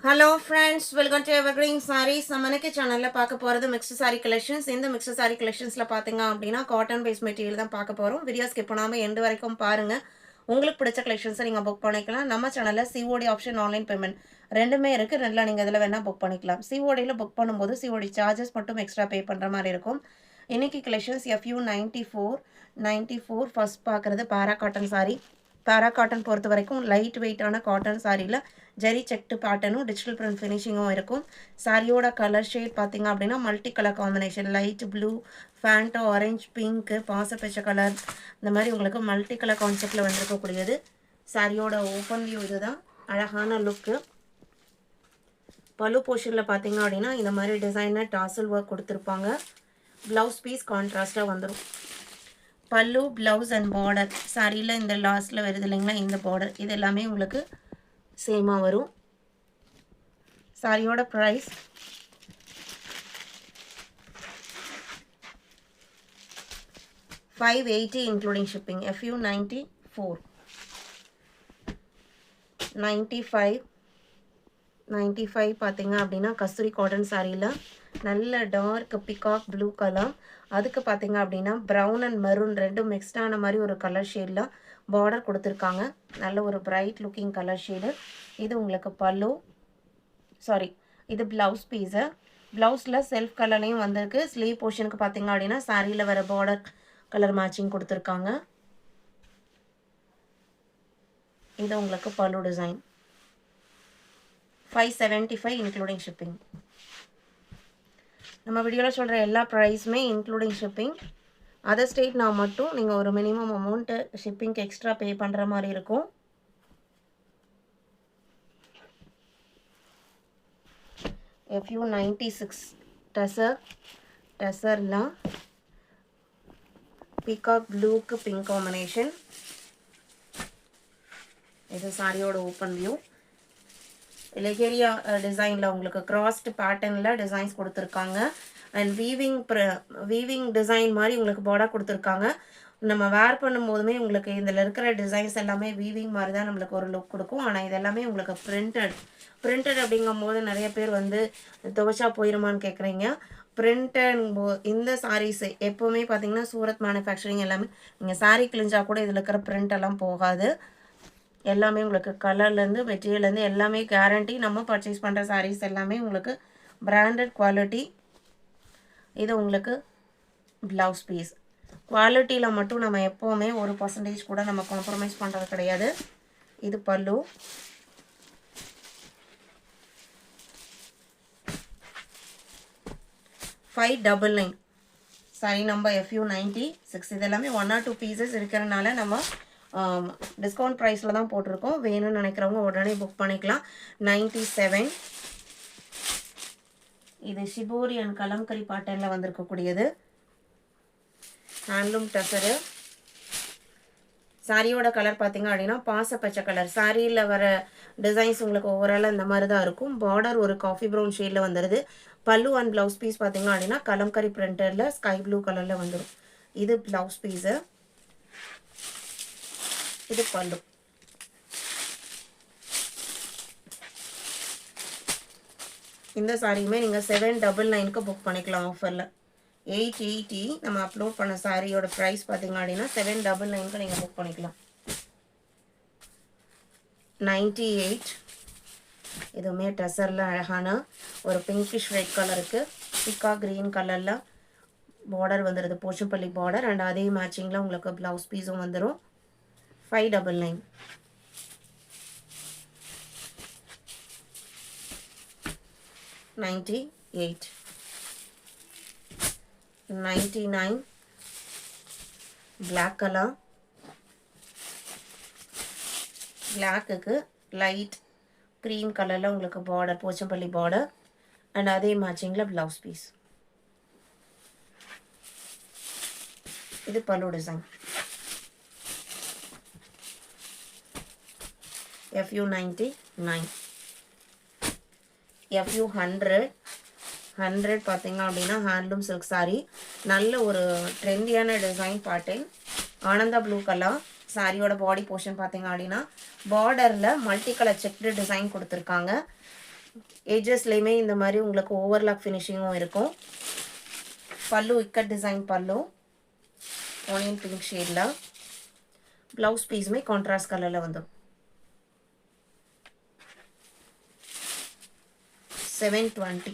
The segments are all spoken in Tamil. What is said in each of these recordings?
Hello friends, welcome to Evergreen Sarees. நம்மனக்கு சேனல்ல பார்க்க போறது mixed saree collections. இந்த mixed saree collectionsல பாத்தீங்க அப்படினா cotton based material தான் பார்க்க போறோம். வீடியோ ஸ்கிப் பண்ணாம எண்ட் வரைக்கும் பாருங்க. உங்களுக்கு பிடிச்ச collections நீங்க புக் பண்ணிக்கலாம். நம்ம சேனல்ல COD ஆப்ஷன் ஆன்லைன் பேமெண்ட் ரெண்டுமே இருக்கு. ரெண்டுல நீங்க இதல வேணா புக் பண்ணிக்கலாம். COD ல புக் பண்ணும்போது COD சார்ஜஸ் மட்டும் எக்ஸ்ட்ரா பே பண்ற மாதிரி இருக்கும். இன்னைக்கு collections FU94 first பார்க்கிறது para cotton saree. Para cotton பொறுத்த வரைக்கும் லைட் வெயிட்டான காட்டன் சாரியில ஜெரி செக்டு பேட்டர்னும் டிஜிட்டல் பிரிண்ட் ஃபினிஷிங்கும் இருக்கும். சாரியோட கலர் ஷேட் பார்த்தீங்க அப்படின்னா multi colour combination light blue, Fanta orange, pink, பாசப்பச்சை கலர் இந்த மாதிரி உங்களுக்கு மல்டி கலர் கான்செப்டில் வந்திருக்கக்கூடியது. சாரியோட ஓப்பன் வியூ இதுதான். அழகான லுக்கு. பல்லு போர்ஷனில் பார்த்தீங்க அப்படின்னா இந்த மாதிரி டிசைனர் டாசல் ஒர்க் கொடுத்துருப்பாங்க. ப்ளவுஸ் பீஸ் கான்ட்ராஸ்டாக வந்துடும். பல்லு, ப்ளவுஸ் அண்ட் பார்டர் சாரியில் இந்த லாஸ்ட்டில் வருது இல்லைங்களா, இந்த பார்டர் இது எல்லாமே உங்களுக்கு சேமாக வரும். சாரியோட ப்ரைஸ் $580 இன்க்ளூடிங் ஷிப்பிங். FU94 95 பார்த்தீங்க அப்படின்னா கஸ்தூரி காட்டன் சாரியில் நல்ல டார்க் பிகாக் ப்ளூ கலர், அதுக்கு பார்த்தீங்க அப்படின்னா ப்ரௌன் அண்ட் மெரூன் ரெண்டும் மிக்ஸ்டான மாதிரி ஒரு கலர் ஷேடில் பார்டர் கொடுத்துருக்காங்க. நல்ல ஒரு பிரைட் லுக்கிங் கலர் ஷேடு. இது உங்களுக்கு பல்லு, இது ப்ளவுஸ் பீஸு. ப்ளவுஸில் செல்ஃப் கலர்லேயும் வந்திருக்கு. ஸ்லீவ் போர்ஷனுக்கு பார்த்தீங்க அப்படின்னா சாரியில் வர பார்டர் கலர் மேட்சிங் கொடுத்துருக்காங்க. இது உங்களுக்கு பல்லு டிசைன். $575 including shipping. நம்ம வீடியோவில் சொல்கிற எல்லா ப்ரைஸுமே இன்க்ளூடிங் ஷிப்பிங். அதர் ஸ்டேட்னா மட்டும் நீங்கள் ஒரு மினிமம் அமௌண்ட்டு ஷிப்பிங்க்கு எக்ஸ்ட்ரா பே பண்ணுற மாதிரி இருக்கும். FU96 டசர்லாம் பீகாக் ப்ளூக்கு பிங்க் காம்பினேஷன். இது சாரியோட ஓப்பன் வியூ. லெகேரியா டிசைனில் உங்களுக்கு கிராஸ்ட் பேட்டர்னில் டிசைன்ஸ் கொடுத்துருக்காங்க. அண்ட் வீவிங் டிசைன் மாதிரி உங்களுக்கு பார்டர் கொடுத்துருக்காங்க. நம்ம வேர் பண்ணும்போதுமே உங்களுக்கு இதில் இருக்கிற டிசைன்ஸ் எல்லாமே வீவிங் மாதிரி தான் நம்மளுக்கு ஒரு லுக் கொடுக்கும். ஆனால் இது எல்லாமே உங்களுக்கு பிரிண்டட் அப்படிங்கும்போது நிறைய பேர் வந்து துவைச்சா போயிருமான்னு கேட்குறீங்க. இந்த சாரீஸ் எப்போவுமே பார்த்தீங்கன்னா சூரத் மேனுஃபேக்சரிங் எல்லாமே நீங்கள் சாரீ கிழிஞ்சா கூட இதில் இருக்கிற பிரிண்ட் எல்லாம் போகாது. எல்லாமே உங்களுக்கு கலர்லேருந்து மெட்டீரியல்லேருந்து எல்லாமே கேரண்டி. நம்ம பர்ச்சேஸ் பண்ணுற சாரீஸ் எல்லாமே உங்களுக்கு பிராண்டட் குவாலிட்டி. இது உங்களுக்கு ப்ளவுஸ் பீஸ். குவாலிட்டியில் மட்டும் நம்ம எப்போவுமே 1% கூட நம்ம காம்ப்ரமைஸ் பண்ணுறது கிடையாது. இது பல்லு. $599 சாரி நம்பர் FU96. இது எல்லாமே 1 or 2 பீசஸ் இருக்கிறனால நம்ம டிஸ்கவுண்ட் ப்ரைஸில் தான் போட்டிருக்கோம். வேணும்னு நினைக்கிறவங்க உடனே புக் பண்ணிக்கலாம். 97 இது ஷிபோரி அண்ட் கலம்கரி பேட்டர்னில் வந்திருக்கக்கூடியது. ஹேண்ட்லூம் டசரு. சாரியோட கலர் பார்த்தீங்க அப்படின்னா பாசப்பச்சை கலர். சாரியில் வர டிசைன்ஸ் உங்களுக்கு ஓவராலாக இந்த மாதிரி தான் இருக்கும். பார்டர் ஒரு காஃபி ப்ரௌன் ஷேடில் வந்துடுது. பல்லு அண்ட் ப்ளவுஸ் பீஸ் பார்த்தீங்க அப்படின்னா கலம்கரி பிரிண்டரில் ஸ்கை ப்ளூ கலரில் வந்துடும். இது ப்ளவுஸ் பீஸு. இது பல்லு. இந்த சாரியுமே நீங்கள் 799க்கு புக் பண்ணிக்கலாம் ஆஃபரில். 880 நம்ம அப்லோட் பண்ண சாரியோட ப்ரைஸ் பார்த்தீங்க அப்படின்னா 799க்கு நீங்கள் புக் பண்ணிக்கலாம். 98 இதுவுமே டசரில் அழகான ஒரு பிங்கிஷ் ரெட் கலருக்கு பிக்கா க்ரீன் கலரில் பார்டர் வந்துடுது. போச்சம்பள்ளி பார்டர் அண்ட் அதே மேட்சிங்கில் உங்களுக்கு ப்ளவுஸ் பீஸும் வந்துடும். 599 98 99 black color. பிளாக்குக்கு லைட் க்ரீம் கலரில் உங்களுக்கு பார்டர் போச்சம்பள்ளி பார்டர் அண்ட் அதே மேட்சிங்கில் ப்ளவுஸ் பீஸ். இது பல்லு டிசைன். FU99 FU100 பார்த்தீங்க அப்படின்னா ஹேண்ட்லூம் சில்க் சாரி. நல்ல ஒரு ட்ரெண்டியான design pattern. Ananda blue colour. சாரியோட பாடி போர்ஷன் பார்த்தீங்க அப்படின்னா பார்டரில் மல்டி கலர் செக்டு டிசைன் கொடுத்துருக்காங்க. எட்ஜஸ்லேயுமே இந்த மாதிரி உங்களுக்கு ஓவர்லாக் ஃபினிஷிங்கும் இருக்கும். பல்லு இக்கட் டிசைன் பல்லு ஆனியன் பிங்க் ஷேடில். ப்ளவுஸ் பீஸுமே கான்ட்ராஸ்ட் கலரில் வந்துடும். 720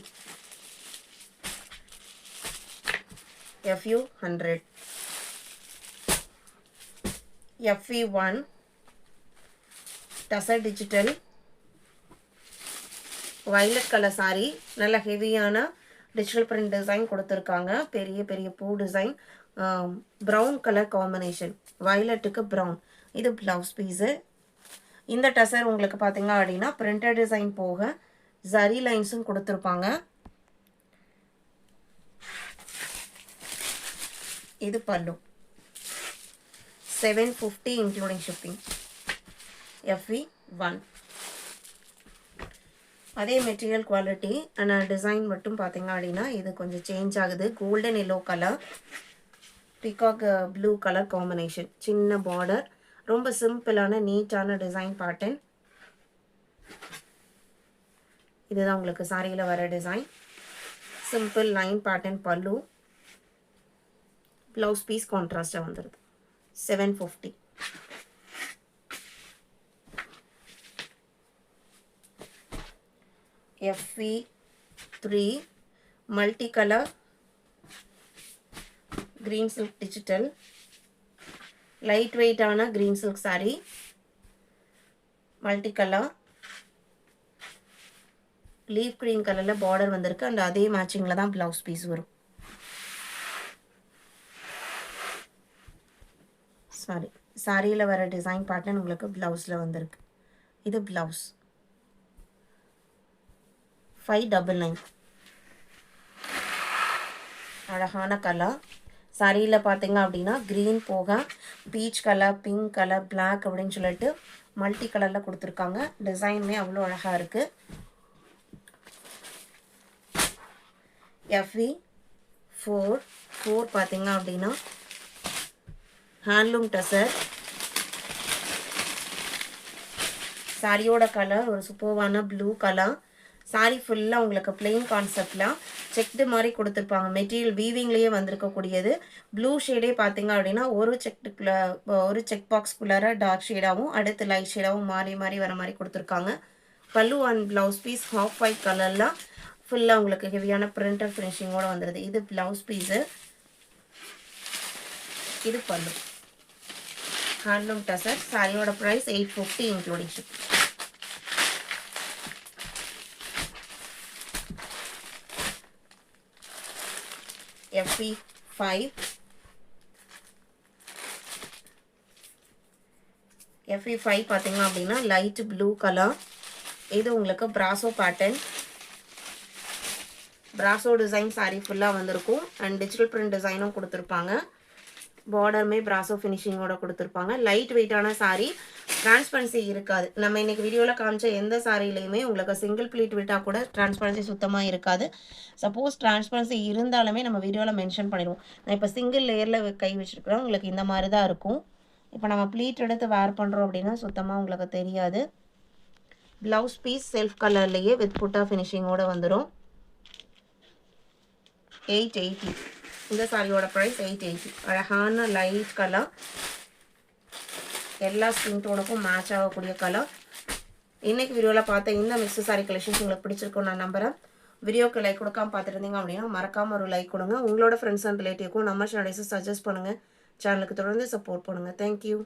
FU 100 FV1 tussar digital violet colour sari. நல்ல ஹெவியான டிஜிட்டல் பிரிண்ட் டிசைன் கொடுத்துருக்காங்க. பெரிய பெரிய பூ டிசைன். ப்ரௌன் கலர் காம்பினேஷன், வயலட்டுக்கு ப்ரௌன். இது ப்ளவுஸ் பீஸு. இந்த டசர் உங்களுக்கு பார்த்தீங்க அப்படின்னா பிரிண்டட் டிசைன் போக ஜரி லைன்ஸும் கொடுத்துருப்பாங்க. இது பல்லு. 750 இன்க்ளூடிங் ஷிப்பிங். FV1. அதே மெட்டீரியல் குவாலிட்டி ஆனால் டிசைன் மட்டும் பார்த்தீங்க அப்படின்னா இது கொஞ்சம் சேஞ்ச் ஆகுது. Golden yellow colour, peacock blue colour combination, சின்ன பார்டர், ரொம்ப சிம்பிளான நீட்டான டிசைன் பேட்டர்ன். இதுதான் உங்களுக்கு சாரியில் வர டிசைன். சிம்பிள் லைன் பேட்டர்ன் பல்லு. ப்ளவுஸ் பீஸ் கான்ட்ராஸ்டாக வந்துடுது. 750. FV3 multi colour green silk digital. Light வெயிட்டான green silk sari, multi colour leaf green கலரில் பார்டர் வந்திருக்கு. அண்ட் அதே மேட்சிங்கில் தான் ப்ளவுஸ் பீஸ் வரும். சாரியில் வர டிசைன் பேட்டர்ன் உங்களுக்கு ப்ளவுஸில் வந்திருக்கு. இது ப்ளவுஸ். 599. அழகான கலர். சாரியில் பார்த்தீங்க அப்படின்னா க்ரீன் போக peach colour, pink colour, black அப்படின்னு சொல்லிட்டு மல்டி கலரில் கொடுத்துருக்காங்க. டிசைனுமே அவ்வளோ அழகாக இருக்குது. FV4 பார்த்தீங்க அப்படின்னா ஹேண்ட்லூம் டசர். சாரியோட கலர் ஒரு சூப்பர்வான ப்ளூ கலர். சாரி ஃபுல்லாக உங்களுக்கு பிளெயின் கான்செப்டில் செக்டு மாதிரி கொடுத்துருப்பாங்க. மெட்டீரியல் வீவிங்லேயே வந்திருக்கக்கூடியது. ப்ளூ ஷேடே பார்த்தீங்க அப்படின்னா ஒரு செக் பாக்ஸ்குள்ளார டார்க் ஷேடாகவும் அடுத்து லைட் ஷேடாகவும் மாறி மாறி வர மாதிரி கொடுத்துருக்காங்க. Pallu and blouse piece half white கலரில் ஃபுல்லாக உங்களுக்கு ஹெவியான பிரிண்டர் ஃபினிஷிங்கோடு வந்துடுது. இது ப்ளவுஸ் பீஸு. இது பல்லு. ஹேண்ட்லூம் டசர். சாரியோட ப்ரைஸ் 850 இன்க்ளூடிங் ஷிப். FV5 பார்த்தீங்க அப்படின்னா லைட் ப்ளூ கலர். இது உங்களுக்கு brasso pattern, brasso design sorry ஃபுல்லாக வந்திருக்கும். அண்ட் டிஜிட்டல் பிரிண்ட் டிசைனும் கொடுத்துருப்பாங்க. பார்டருமே பிராசோ ஃபினிஷிங்கோட கொடுத்துருப்பாங்க. லைட் வெயிட்டான சாரி, டிரான்ஸ்பரன்சி இருக்காது. நம்ம இன்னைக்கு வீடியோவில் காமிச்ச எந்த சாரிலையுமே உங்களுக்கு சிங்கிள் ப்ளீட் விட்டால் கூட டிரான்ஸ்பரன்சி சுத்தமாக இருக்காது. சப்போஸ் டிரான்ஸ்பரன்சி இருந்தாலுமே நம்ம வீடியோவில் மென்ஷன் பண்ணிடுவோம். நான் இப்போ சிங்கிள் லேயரில் கை வச்சுருக்கிறேன். உங்களுக்கு இந்த மாதிரி தான் இருக்கும். இப்போ நம்ம ப்ளீட் எடுத்து வேர் பண்ணுறோம் அப்படின்னா சுத்தமாக உங்களுக்கு தெரியாது. ப்ளவுஸ் பீஸ் செல்ஃப் கலர்லேயே வித் புட்டா ஃபினிஷிங்கோடு வந்துடும். 880. இந்த சாரியோட ப்ரைஸ் 880. அழகான லைட் கலர், எல்லா ஸ்கின் டோனுக்கும் மேட்ச் ஆகக்கூடிய கலர். இன்றைக்கி வீடியோவில் பார்த்த இந்த மிக்ஸ் சாரி கலெக்ஷன்ஸ் உங்களுக்கு பிடிச்சிருக்கும் நான் நம்புகிறேன். வீடியோக்கு லைக் கொடுக்காம பார்த்துருந்தீங்க அப்படின்னா மறக்காமல் ஒரு லைக் கொடுங்க. உங்களோட ஃப்ரெண்ட்ஸ் அண்ட் ரிலேட்டிவ்க்கும் நம்ம சேனல்ஸை சஜஸ்ட் பண்ணுங்கள். சேனலுக்கு தொடர்ந்து சப்போர்ட் பண்ணுங்கள். தேங்க்யூ.